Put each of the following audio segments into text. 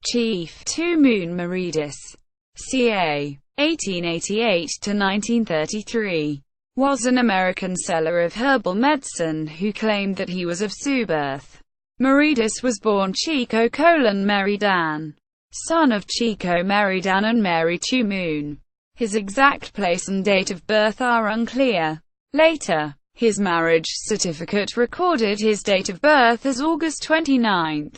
Chief Tumoon Meridas, ca. 1888 to 1933, was an American seller of herbal medicine who claimed that he was of Sioux birth. Meridas was born Chico Colon Meridan, son of Chico Meridan and Mary Tumoon. His exact place and date of birth are unclear. Later, his marriage certificate recorded his date of birth as August 29,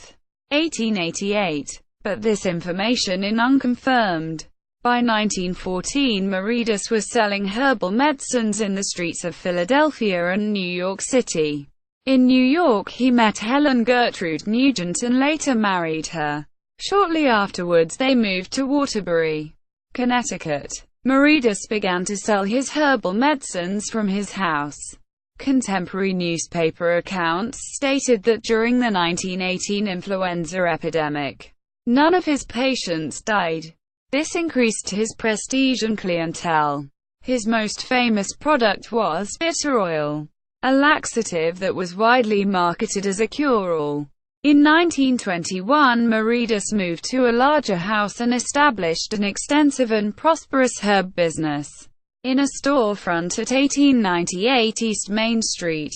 1888, but this information is unconfirmed. By 1914, Meridas was selling herbal medicines in the streets of Philadelphia and New York City. In New York, he met Helen Gertrude Nugent and later married her. Shortly afterwards, they moved to Waterbury, Connecticut. Meridas began to sell his herbal medicines from his house. Contemporary newspaper accounts stated that during the 1918 influenza epidemic, none of his patients died. This increased his prestige and clientele. His most famous product was bitter oil, a laxative that was widely marketed as a cure-all. In 1921, Meridas moved to a larger house and established an extensive and prosperous herb business in a storefront at 1898 East Main Street.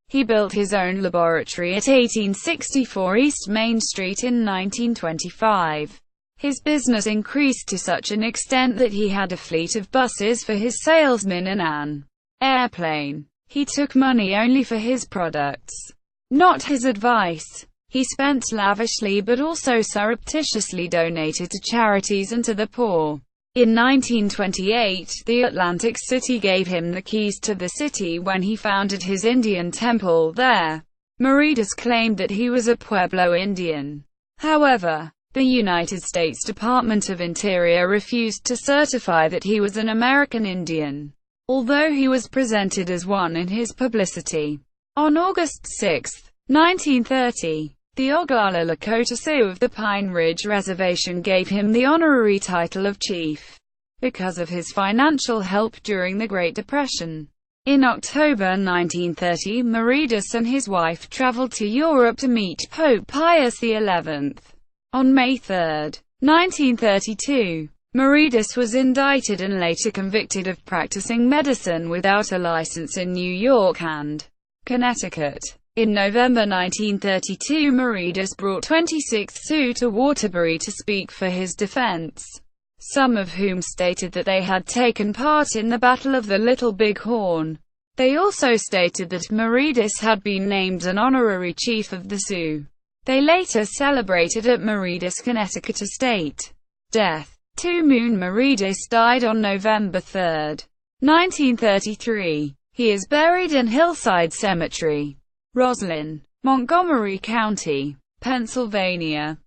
He built his own laboratory at 1864 East Main Street in 1925. His business increased to such an extent that he had a fleet of buses for his salesmen and an airplane. He took money only for his products, not his advice. He spent lavishly but also surreptitiously donated to charities and to the poor. In 1928, the Atlantic City gave him the keys to the city when he founded his Indian temple there. Meridas claimed that he was a Pueblo Indian. However, the United States Department of Interior refused to certify that he was an American Indian, although he was presented as one in his publicity. On August 6, 1930, the Oglala Lakota Sioux of the Pine Ridge Reservation gave him the honorary title of chief because of his financial help during the Great Depression. In October 1930, Meridas and his wife traveled to Europe to meet Pope Pius XI. On May 3, 1932, Meridas was indicted and later convicted of practicing medicine without a license in New York and Connecticut. In November 1932, Meridas brought 26 Sioux to Waterbury to speak for his defense, some of whom stated that they had taken part in the Battle of the Little Big Horn. They also stated that Meridas had been named an honorary chief of the Sioux. They later celebrated at Meridas, Connecticut estate. Death. Tumoon Meridas died on November 3, 1933. He is buried in Hillside Cemetery, Roslyn, Montgomery County, Pennsylvania.